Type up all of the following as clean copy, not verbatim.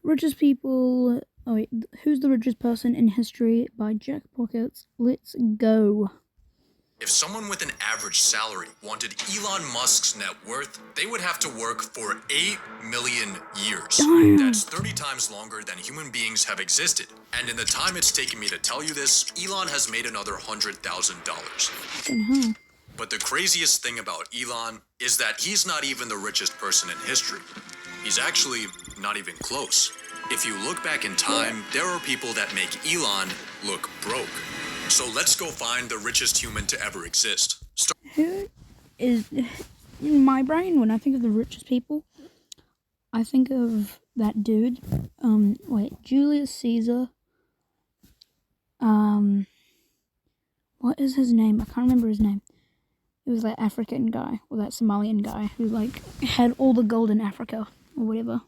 Richest people. Oh wait, who's the richest person in history? By Jack Pockets. Let's go. If someone with an average salary wanted Elon Musk's net worth, they would have to work for 8 million years. Damn. That's 30 times longer than human beings have existed. And in the time it's taken me to tell you this, Elon has made another $100,000. But the craziest thing about Elon is that he's not even the richest person in history. He's actually not even close. If you look back in time, there are people that make Elon look broke. So let's go find the richest human to ever exist. Who is, in my brain, when I think of the richest people, I think of that dude. Julius Caesar. What is his name? I can't remember his name. It was that African guy, or that Somalian guy, who had all the gold in Africa, or whatever.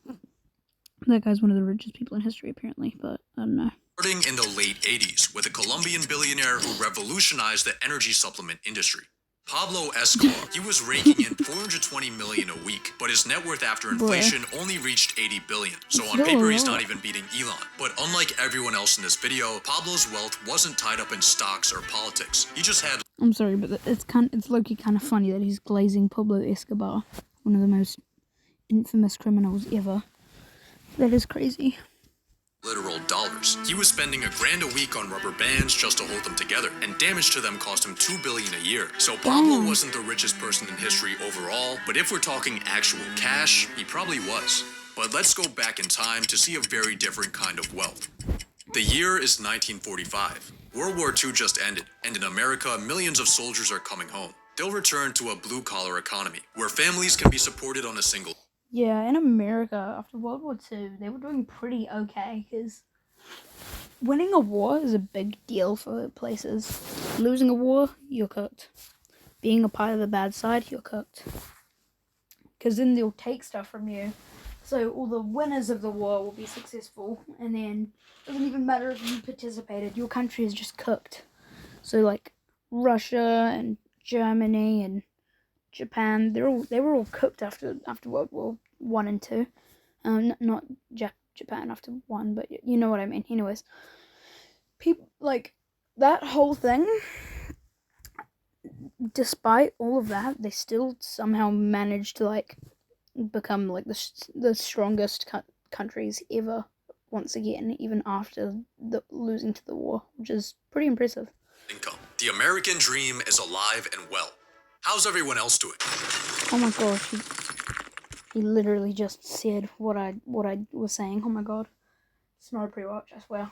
That guy's one of the richest people in history, apparently, but I don't know. Starting in the late 80s with a Colombian billionaire who revolutionized the energy supplement industry. Pablo Escobar, he was raking in $420 million a week, but his net worth after inflation only reached $80 billion. So on paper, he's not even beating Elon. But unlike everyone else in this video, Pablo's wealth wasn't tied up in stocks or politics. He just had... I'm sorry, but it's low-key kind of funny that he's glazing Pablo Escobar, one of the most infamous criminals ever. That is crazy. Literal dollars. He was spending $1,000 a week on rubber bands just to hold them together, and damage to them cost him $2 billion a year. So Pablo wasn't the richest person in history overall, but if we're talking actual cash, he probably was. But let's go back in time to see a very different kind of wealth. The year is 1945. World War II just ended, and in America, millions of soldiers are coming home. They'll return to a blue-collar economy, where families can be supported on a single... Yeah, in America, after World War II, they were doing pretty okay, because winning a war is a big deal for places. Losing a war, you're cooked. Being a part of the bad side, you're cooked. Because then they'll take stuff from you. So all the winners of the war will be successful, and then it doesn't even matter if you participated, your country is just cooked. So Russia and Germany and Japan, they were all cooked after World War 1 and 2. Not Japan after 1, but you know what I mean. Anyways, people that whole thing, despite all of that, they still somehow managed to become the strongest countries ever once again, even after the losing to the war, which is pretty impressive. Income. The American dream is alive and well. How's everyone else doing? Oh my gosh, he literally just said what I was saying. Oh my god. It's not a pre-watch, I swear.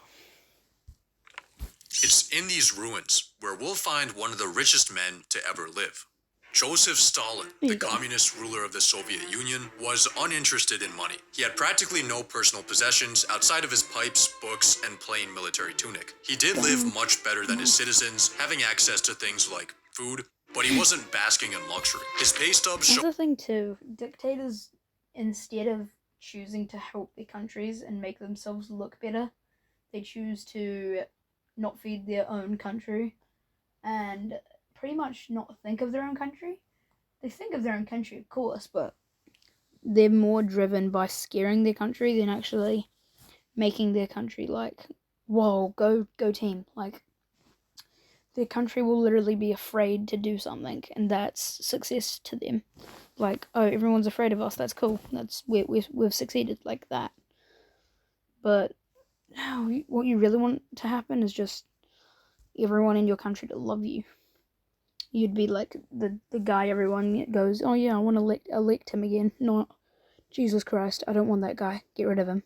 It's in these ruins where we'll find one of the richest men to ever live. Joseph Stalin, the communist ruler of the Soviet Union, was uninterested in money. He had practically no personal possessions outside of his pipes, books, and plain military tunic. He did live much better than his citizens, having access to things like food, but he wasn't basking in luxury. His pay stubs show... That's the thing too. Dictators, instead of choosing to help their countries and make themselves look better, they choose to not feed their own country and pretty much not think of their own country. They think of their own country, of course, but they're more driven by scaring their country than actually making their country whoa, go team. Their country will literally be afraid to do something, and that's success to them. Oh, everyone's afraid of us, that's cool. We've succeeded, like that. But no, what you really want to happen is just everyone in your country to love you. You'd be like the guy everyone goes, oh yeah, I want to elect him again. Not, Jesus Christ, I don't want that guy. Get rid of him.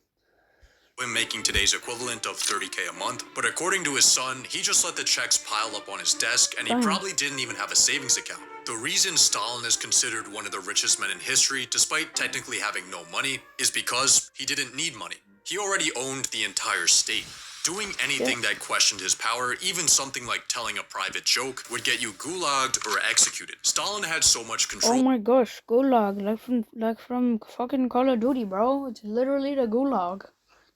Making today's equivalent of $30K a month, but according to his son, he just let the checks pile up on his desk, and he probably didn't even have a savings account. The reason Stalin is considered one of the richest men in history, despite technically having no money, is because he didn't need money. He already owned the entire state. Doing anything that questioned his power, even something like telling a private joke, would get you gulagged or executed. Stalin had so much control. Oh my gosh, gulag, like from fucking Call of Duty, bro. It's literally the gulag.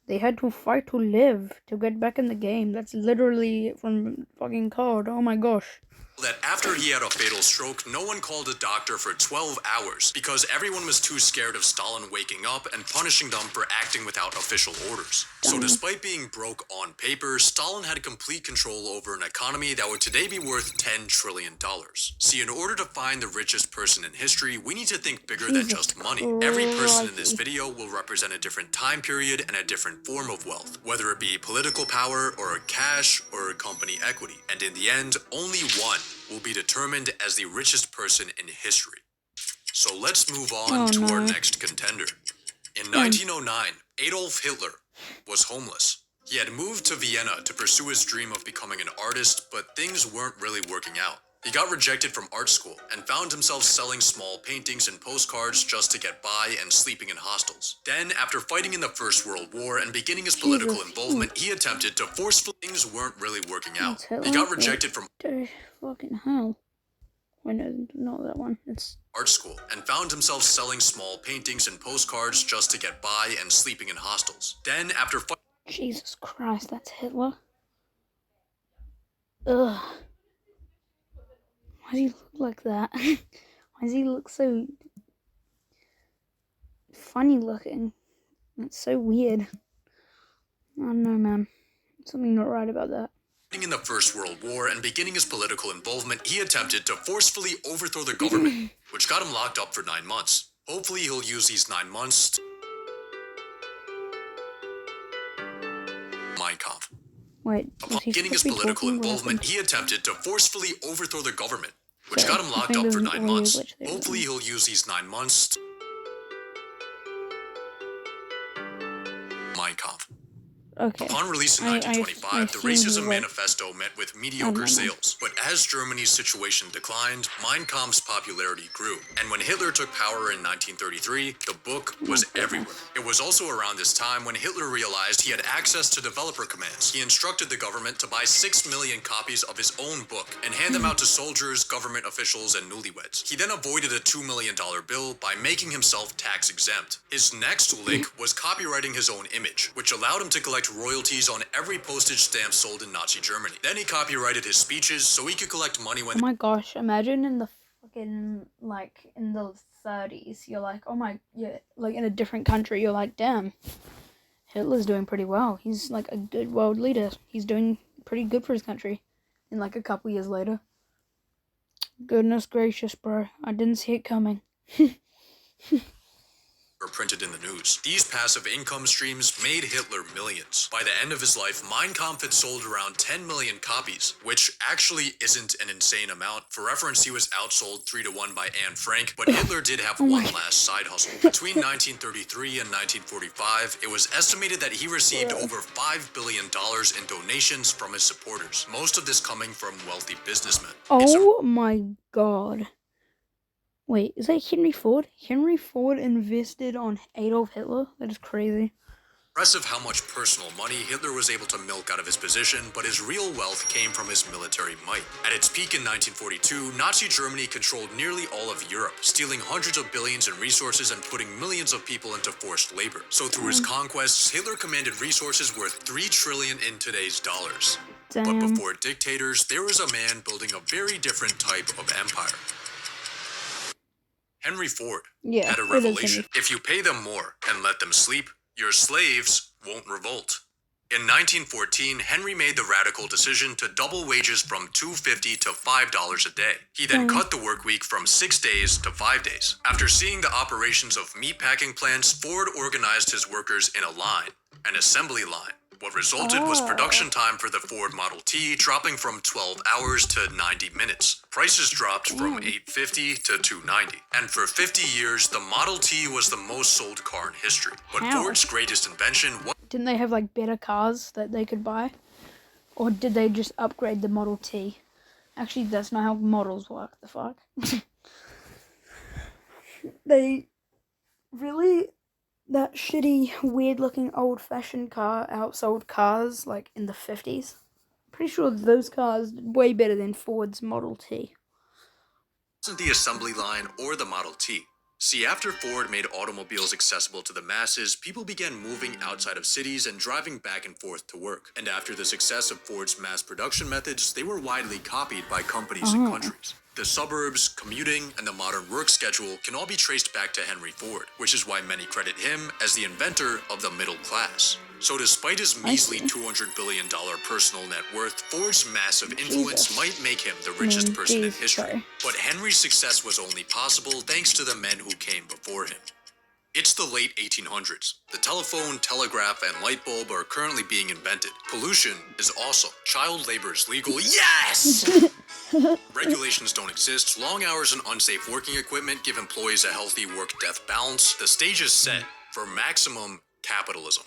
They had to fight to live to get back in the game. That's literally from fucking COD. Oh my gosh. that after he had a fatal stroke, no one called a doctor for 12 hours because everyone was too scared of Stalin waking up and punishing them for acting without official orders. So despite being broke on paper, Stalin had complete control over an economy that would today be worth $10 trillion. See, in order to find the richest person in history, we need to think bigger than just money. Every person in this video will represent a different time period and a different form of wealth, whether it be political power or cash or company equity. And in the end, only one will be determined as the richest person in history. So let's move on to our next contender. In 1909, Adolf Hitler was homeless. He had moved to Vienna to pursue his dream of becoming an artist, but things weren't really working out. He got rejected from art school and found himself selling small paintings and postcards just to get by and sleeping in hostels. Then, after fighting in the First World War and beginning his political involvement, he attempted to forcefully. Things weren't really working out. He got rejected from fucking hell. Wait, no, not that one. It's art school and found himself selling small paintings and postcards just to get by and sleeping in hostels. Then, after Jesus Christ, that's Hitler. Ugh. Why does he look like that? Why does he look so funny looking? That's so weird. I don't know, man. Something not right about that. In the First World War and beginning his political involvement, he attempted to forcefully overthrow the government, which got him locked up for 9 months. Hopefully he'll use these 9 months to Mein Kampf. Wait, upon beginning his political involvement, he attempted to forcefully overthrow the government, which got him locked up for 9 months. Hopefully he'll use these 9 months to Mein Kampf. Okay. Upon release in 1925, the Racism Manifesto met with mediocre sales, but as Germany's situation declined, Mein Kampf's popularity grew. And when Hitler took power in 1933, the book was everywhere. It was also around this time when Hitler realized he had access to developer commands. He instructed the government to buy 6 million copies of his own book and hand them out to soldiers, government officials, and newlyweds. He then avoided a $2 million bill by making himself tax exempt. His next lick was copywriting his own image, which allowed him to collect royalties on every postage stamp sold in Nazi Germany. Then he copyrighted his speeches so he could collect money when— Oh my gosh, imagine in the fucking, like, in the 30s, you're like, oh my, yeah, like, in a different country, you're like, damn, Hitler's doing pretty well. He's, like, a good world leader. He's doing pretty good for his country. And, like, a couple years later. Goodness gracious, bro. I didn't see it coming. were printed in the news. These passive income streams made Hitler millions. By the end of his life, Mein Kampf had sold around 10 million copies, which actually isn't an insane amount. For reference, he was outsold 3-1 by Anne Frank, but Hitler did have one last side hustle. Between 1933 and 1945, it was estimated that he received over $5 billion in donations from his supporters, most of this coming from wealthy businessmen. Oh my god. Wait, is that Henry Ford? Henry Ford invested on Adolf Hitler? That is crazy. Impressive how much personal money Hitler was able to milk out of his position, but his real wealth came from his military might. At its peak in 1942, Nazi Germany controlled nearly all of Europe, stealing hundreds of billions in resources and putting millions of people into forced labor. So through his conquests, Hitler commanded resources worth $3 trillion in today's dollars. Damn. But before dictators, there was a man building a very different type of empire. Henry Ford had a revelation. If you pay them more and let them sleep, your slaves won't revolt. In 1914, Henry made the radical decision to double wages from $2.50 to $5 a day. He then cut the work week from 6 days to 5 days. After seeing the operations of meatpacking plants, Ford organized his workers in a line, an assembly line. What resulted was production time for the Ford Model T dropping from 12 hours to 90 minutes. Prices dropped from $850 to $290. And for 50 years, the Model T was the most sold car in history. But Ford's greatest invention was— Didn't they have like better cars that they could buy? Or did they just upgrade the Model T? Actually, that's not how models work, the fuck. They really... That shitty, weird-looking, old-fashioned car outsold cars, like, in the 50s. Pretty sure those cars did way better than Ford's Model T. Wasn't the assembly line or the Model T. See, after Ford made automobiles accessible to the masses, people began moving outside of cities and driving back and forth to work. And after the success of Ford's mass production methods, they were widely copied by companies and countries. The suburbs, commuting, and the modern work schedule can all be traced back to Henry Ford, which is why many credit him as the inventor of the middle class. So despite his measly $200 billion personal net worth, Ford's massive influence might make him the richest person in history. But Henry's success was only possible thanks to the men who came before him. It's the late 1800s. The telephone, telegraph, and light bulb are currently being invented. Pollution is awesome. Child labor is legal. Yes! Regulations don't exist. Long hours and unsafe working equipment give employees a healthy work-death balance. The stage is set for maximum capitalism.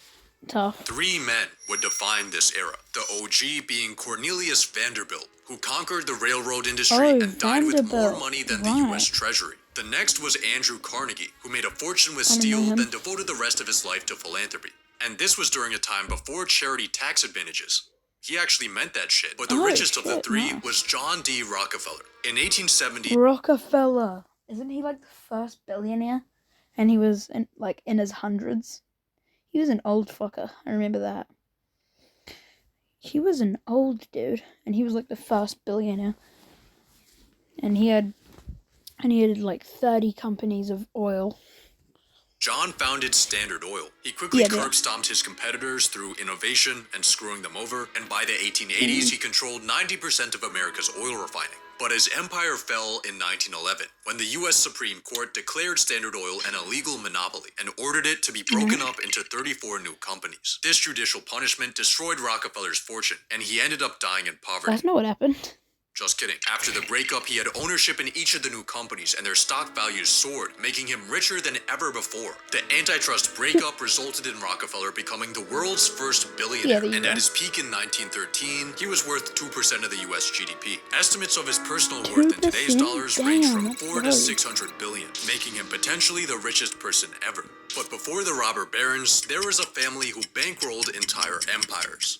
Tough. 3 men would define this era. The OG being Cornelius Vanderbilt, who conquered the railroad industry and died with more money than the U.S. Treasury. The next was Andrew Carnegie, who made a fortune with steel, then devoted the rest of his life to philanthropy. And this was during a time before charity tax advantages. He actually meant that shit. But the richest of the 3 was John D. Rockefeller. In 1870... Rockefeller. Isn't he like the first billionaire? And he was in his hundreds. He was an old fucker. I remember that. He was an old dude. And he was like the first billionaire. And he had like 30 companies of oil. John founded Standard Oil. He quickly curb-stomped his competitors through innovation and screwing them over, and by the 1880s, he controlled 90% of America's oil refining. But his empire fell in 1911, when the U.S. Supreme Court declared Standard Oil an illegal monopoly and ordered it to be broken up into 34 new companies. This judicial punishment destroyed Rockefeller's fortune, and he ended up dying in poverty. That's not what happened. Just kidding. After the breakup, he had ownership in each of the new companies, and their stock values soared, making him richer than ever before. The antitrust breakup resulted in Rockefeller becoming the world's first billionaire, and at his peak in 1913, he was worth 2% of the U.S. GDP. Estimates of his personal worth in today's dollars range from 4 to 600 billion, making him potentially the richest person ever. But before the robber barons, there was a family who bankrolled entire empires.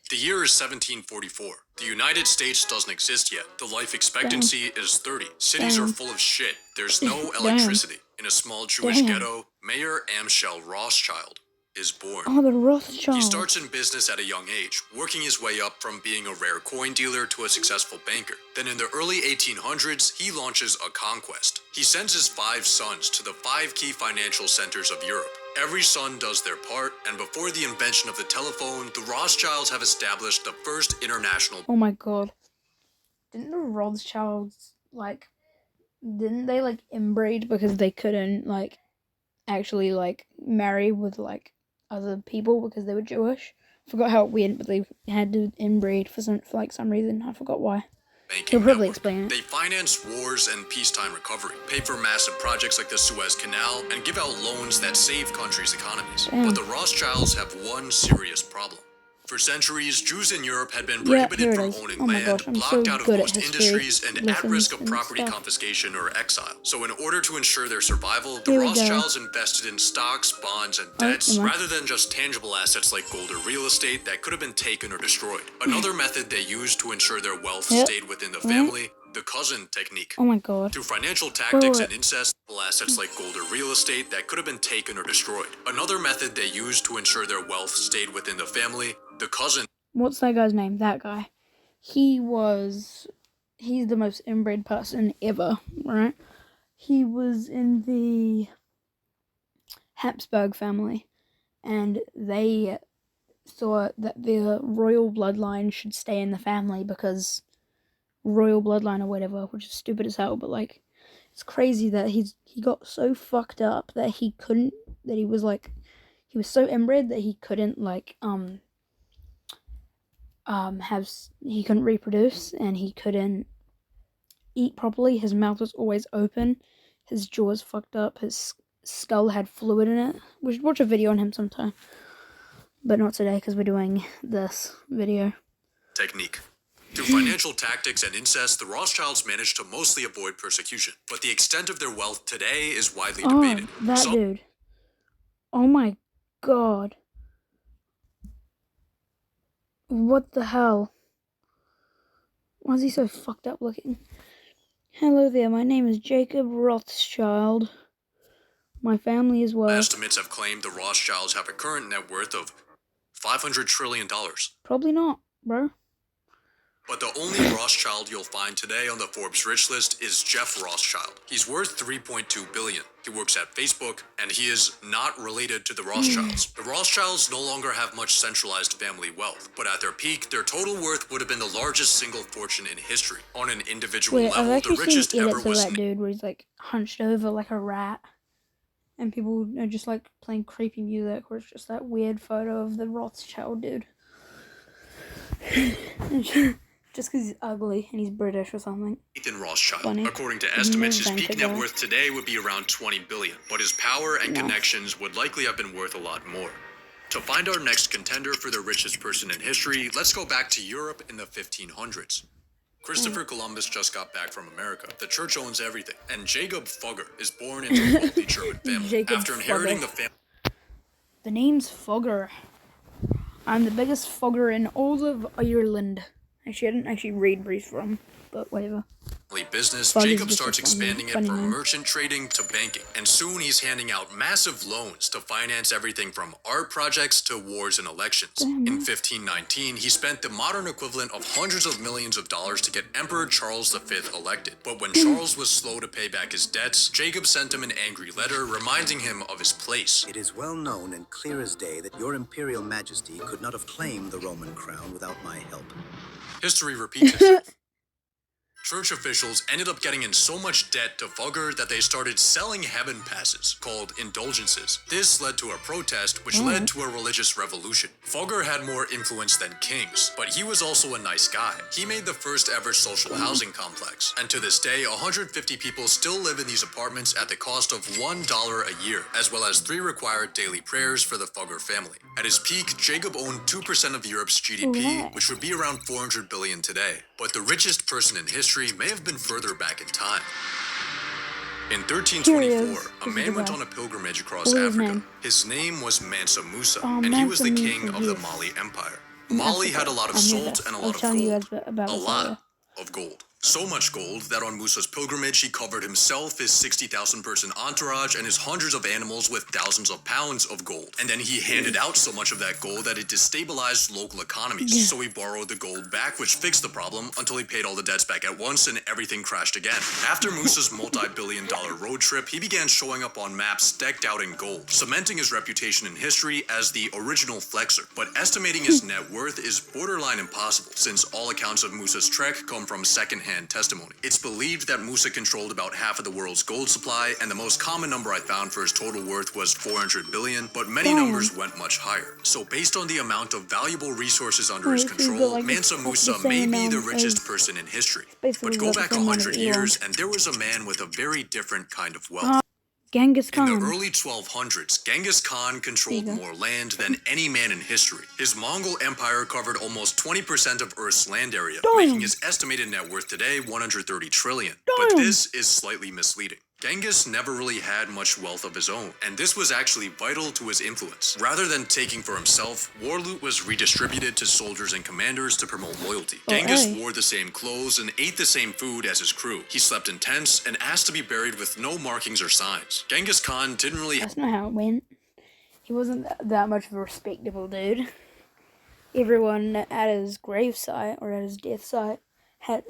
The year is 1744. The United States doesn't exist yet. The life expectancy is 30. Cities are full of shit. There's no electricity. In a small Jewish ghetto, Mayor Amschel Rothschild is born. Oh, the Rothschild. He starts in business at a young age, working his way up from being a rare coin dealer to a successful banker. Then in the early 1800s, he launches a conquest. He sends his 5 sons to the 5 key financial centers of Europe. Every son does their part, and before the invention of the telephone, the Rothschilds have established the first international... Oh my god. Didn't the Rothschilds, didn't they, inbreed because they couldn't, actually, marry with, other people because they were Jewish? I forgot how it went, but they had to inbreed for some reason. I forgot why. He'll probably explain it. They finance wars and peacetime recovery, pay for massive projects like the Suez Canal, and give out loans that save countries' economies. But the Rothschilds have one serious problem. For centuries, Jews in Europe had been prohibited from owning land, blocked out of most industries, and at risk of property confiscation or exile. So in order to ensure their survival, the Rothschilds invested in stocks, bonds, and debts, rather than just tangible assets like gold or real estate that could have been taken or destroyed. Another method they used to ensure their wealth stayed within the family, the cousin technique. Oh my god. Through financial tactics and incest, assets like gold or real estate that could have been taken or destroyed. Another method they used to ensure their wealth stayed within the family, the cousin. What's that guy's name? That guy. He's the most inbred person ever, right? He was in the Habsburg family, and they thought that the royal bloodline should stay in the family because royal bloodline or whatever, which is stupid as hell, but it's crazy that he got so fucked up that he was so inbred that he couldn't he couldn't reproduce, and he couldn't eat properly. His mouth was always open, his jaws fucked up, his skull had fluid in it. We should watch a video on him sometime, but not today because we're doing this video. Technique. Through financial tactics and incest, the Rothschilds managed to mostly avoid persecution, but the extent of their wealth today is widely debated. That dude. Oh my god. What the hell? Why is he so fucked up looking? Hello there, my name is Jacob Rothschild. My family is worth... Estimates have claimed the Rothschilds have a current net worth of $500 trillion. Probably not, bro. But the only Rothschild you'll find today on the Forbes rich list is Jeff Rothschild. He's worth $3.2 billion. He works at Facebook, and he is not related to the Rothschilds. The Rothschilds no longer have much centralized family wealth, but at their peak, their total worth would have been the largest single fortune in history. On an individual I've level, actually the richest seen ever edits of was... that dude where he's like hunched over like a rat, and people are just like playing creepy music, where it's just that weird photo of the Rothschild dude. Just because he's ugly and he's British or something. Nathan Rothschild. Funny. According to estimates, his peak net guy. worth today would be around $20 billion, but his power and connections would likely have been worth a lot more. To find our next contender for the richest person in history, let's go back to Europe in the 1500s. Christopher Columbus just got back from America. The church owns everything, and Jacob Fugger is born into a wealthy German family. Jacob After inheriting Fugger. the family... The name's Fugger. I'm the biggest Fugger in all of Ireland. Actually, I didn't actually read briefs from, but whatever. business, Fugger's Jacob just a starts expanding it funny from name. merchant trading to banking, and soon he's handing out massive loans to finance everything from art projects to wars and elections. In 1519, he spent the modern equivalent of hundreds of millions of dollars to get Emperor Charles V elected. But when Charles was slow to pay back his debts, Jacob sent him an angry letter reminding him of his place. It is well known and clear as day that your imperial majesty could not have claimed the Roman crown without my help. History repeats itself. Church officials ended up getting in so much debt to Fugger that they started selling heaven passes, called indulgences. This led to a protest, which led to a religious revolution. Fugger had more influence than kings, but he was also a nice guy. He made the first ever social housing complex, and to this day, 150 people still live in these apartments at the cost of $1 a year, as well as 3 required daily prayers for the Fugger family. At his peak, Jacob owned 2% of Europe's GDP, which would be around $400 billion today. But the richest person in history may have been further back in time. In 1324, a man went on a pilgrimage across Africa. His name was Mansa Musa, and he was the king of the Mali Empire. Mali had a lot of salt and a lot of gold. A lot of gold. So much gold that on Musa's pilgrimage, he covered himself, his 60,000 person entourage, and his hundreds of animals with thousands of pounds of gold. And then he handed out so much of that gold that it destabilized local economies. So he borrowed the gold back, which fixed the problem until he paid all the debts back at once and everything crashed again. After Musa's multi-billion-dollar road trip, he began showing up on maps decked out in gold, cementing his reputation in history as the original flexer. But estimating his net worth is borderline impossible, since all accounts of Musa's trek come from secondhand testimony. It's believed that Musa controlled about half of the world's gold supply, and the most common number I found for his total worth was 400 billion, but many numbers went much higher. So based on the amount of valuable resources under his control, Mansa Musa may be the richest person in history. But go back 100 years, and there was a man with a very different kind of wealth. Genghis In Khan. the early 1200s, Genghis Khan controlled more land than any man in history. His Mongol Empire covered almost 20% of Earth's land area, making his estimated net worth today 130 trillion. But this is slightly misleading. Genghis never really had much wealth of his own, and this was actually vital to his influence. Rather than taking for himself, war loot was redistributed to soldiers and commanders to promote loyalty. Genghis wore the same clothes and ate the same food as his crew. He slept in tents and asked to be buried with no markings or signs. Genghis Khan didn't really That's not how it went. He wasn't that much of a respectable dude. Everyone at his gravesite or at his death site had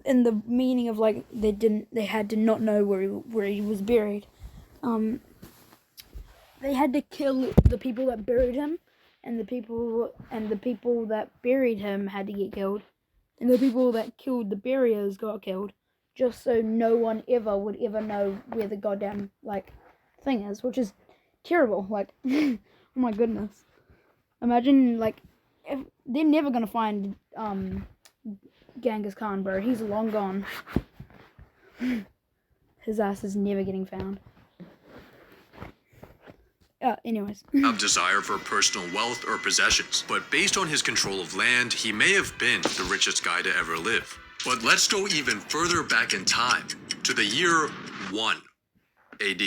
in the meaning of like they had to not know where he was buried. They had to kill the people that buried him, and the people that buried him had to get killed, and the people that killed the buriers got killed, just so no one ever would ever know where the goddamn like thing is, which is terrible. Like, oh my goodness, imagine like if they're never gonna find Genghis Khan, bro. He's long gone. His ass is never getting found. Anyways. Have desire for personal wealth or possessions, but based on his control of land, he may have been the richest guy to ever live. But let's go even further back in time, to the year 1 AD.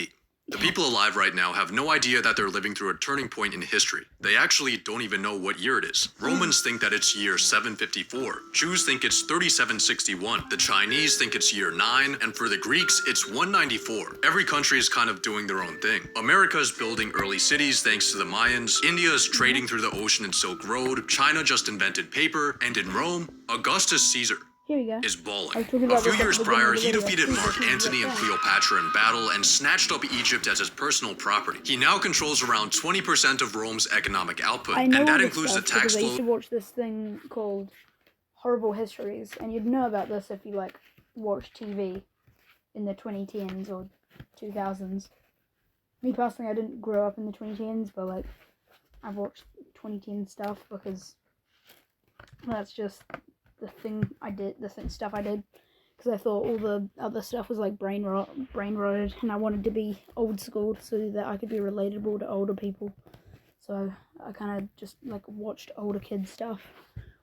The people alive right now have no idea that they're living through a turning point in history. They actually don't even know what year it is. Romans think that it's year 754. Jews think it's 3761. The Chinese think it's year 9. And for the Greeks, it's 194. Every country is kind of doing their own thing. America is building early cities thanks to the Mayans. India is trading through the ocean and Silk Road. China just invented paper. And in Rome, Augustus Caesar Here we go. is balling. I was talking A about few this at years the beginning prior, of the he video. defeated Mark Please, Antony and yeah. Cleopatra in battle and snatched up Egypt as his personal property. He now controls around 20% of Rome's economic output, I know and that all this includes the stuff tax because I used flow. to watch this thing called Horrible Histories, and you'd know about this if you like watched TV in the 2010s or 2000s. Me personally, I didn't grow up in the 2010s, but like I've watched 2010 stuff because that's just the thing I did, stuff I did, because I thought all the other stuff was like brain rotted, and I wanted to be old school so that I could be relatable to older people. So I kind of just like watched older kids stuff,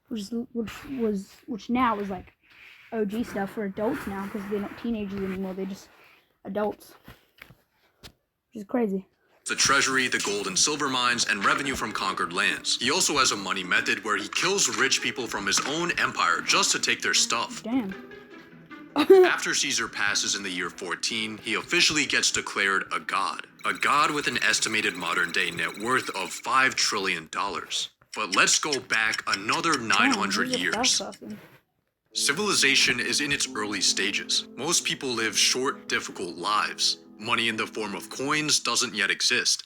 which now is like OG stuff for adults now because they're not teenagers anymore; they're just adults, which is crazy. The treasury, the gold and silver mines, and revenue from conquered lands. He also has a money method where he kills rich people from his own empire just to take their stuff. Damn. After Caesar passes in the year 14, he officially gets declared a god with an estimated modern-day net worth of $5 trillion. But let's go back another 900 Damn, he's a years. fast person. Civilization is in its early stages. Most people live short, difficult lives. Money in the form of coins doesn't yet exist.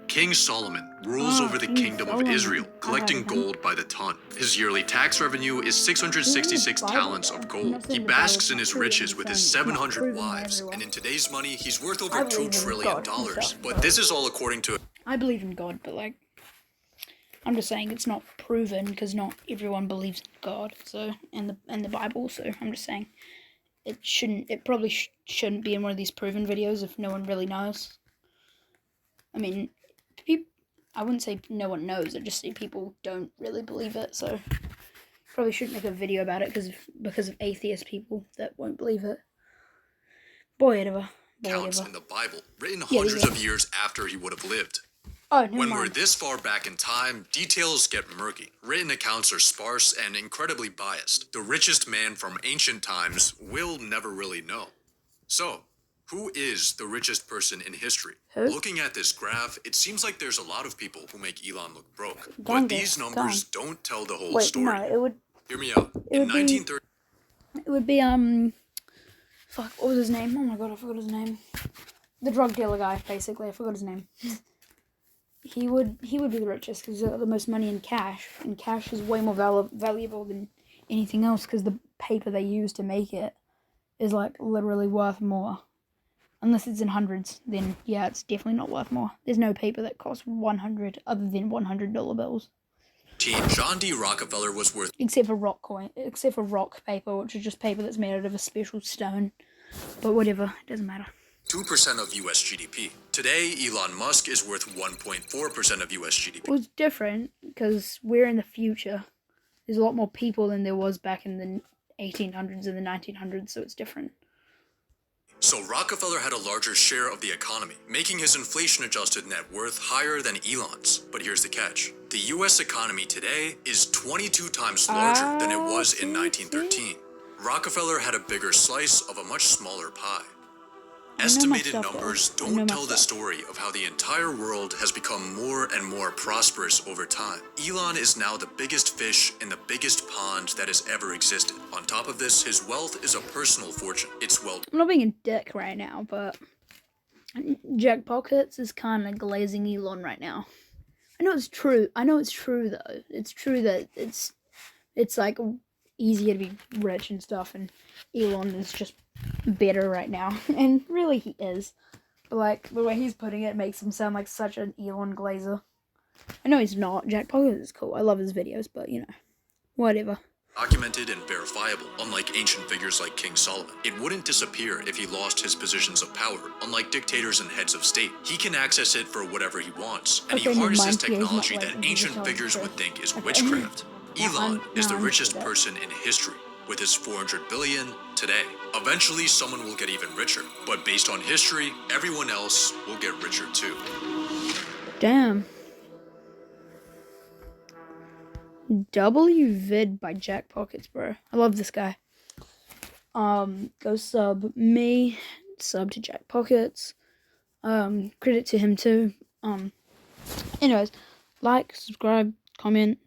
King Solomon rules over the King kingdom Solomon. of Israel, I've collecting heard of him. gold by the ton. His yearly tax revenue is 666 Bible, talents though. of I'm gold. not He saying the basks Bible's in not his true, riches I'm with his saying it's not 700 proven wives, everywhere. and in today's money, he's worth I over $2 believe in trillion. God and stuff, But but- this is all according to I believe in God, but like, I'm just saying it's not proven because not everyone believes in God. So and the Bible. So I'm just saying it probably shouldn't be in one of these proven videos if no one really knows. I mean, I wouldn't say no one knows. I just say people don't really believe it. So probably shouldn't make a video about it because of atheist people that won't believe it. Boy, whatever. counts in the Bible, written Yeah, hundreds yeah. of years after he would have lived. Oh, never When we're mind. this far back in time, details get murky. Written accounts are sparse and incredibly biased. The richest man from ancient times will never really know. So, who is the richest person in history? Who? Looking at this graph, it seems like there's a lot of people who make Elon look broke. But Genghis these numbers don't tell the whole Wait, story. no, it would Hear me out. it In would be- 1930, fuck, what was his name? Oh my god, I forgot his name. The drug dealer guy, basically. I forgot his name. He would be the richest because he's got the most money in cash, and cash is way more valuable than anything else because the paper they use to make it is like literally worth more. Unless it's in hundreds, then yeah, it's definitely not worth more. There's no paper that costs 100 other than $100 bills, John D. Rockefeller was worth except for rock paper, which is just paper that's made out of a special stone. But whatever, it doesn't matter. 2% of US GDP. Today, Elon Musk is worth 1.4% of US GDP. Well, it's different because we're in the future. There's a lot more people than there was back in the 1800s and the 1900s, so it's different. So Rockefeller had a larger share of the economy, making his inflation-adjusted net worth higher than Elon's. But here's the catch. The US economy today is 22 times larger than it was in 1913. Rockefeller had a bigger slice of a much smaller pie. my Estimated stuff, though. numbers I know don't my tell the stuff. story of how the entire world has become more and more prosperous over time. Elon is now the biggest fish in the biggest pond that has ever existed. On top of this, his wealth is a personal fortune. It's well I'm not being a dick right now, but Jack Pockets is kind of glazing Elon right now. I know it's true. Though. It's true that it's like easier to be rich and stuff, and Elon is just better right now. And really he is. But like the way he's putting it makes him sound like such an Elon glazer. I know he's not. Jack Pockets is cool. I love his videos, but you know, whatever. documented and verifiable, unlike ancient figures like King Solomon. It wouldn't disappear if he lost his positions of power, unlike dictators and heads of state. He can access it for whatever he wants, and Okay, he never harnesses mind. Yeah, he's not technology right. that He's ancient just figures not would true. think is Okay. witchcraft. Yeah, Elon is the I understood richest that. person in history. with his 400 billion today. Eventually, someone will get even richer, but based on history, everyone else will get richer too. Damn. Vid by Jack Pockets, bro. I love this guy. Go sub me, sub to Jack Pockets. Credit to him too. Anyways, like, subscribe, comment.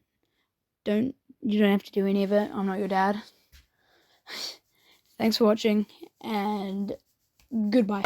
You don't have to do any of it. I'm not your dad. Thanks for watching, and goodbye.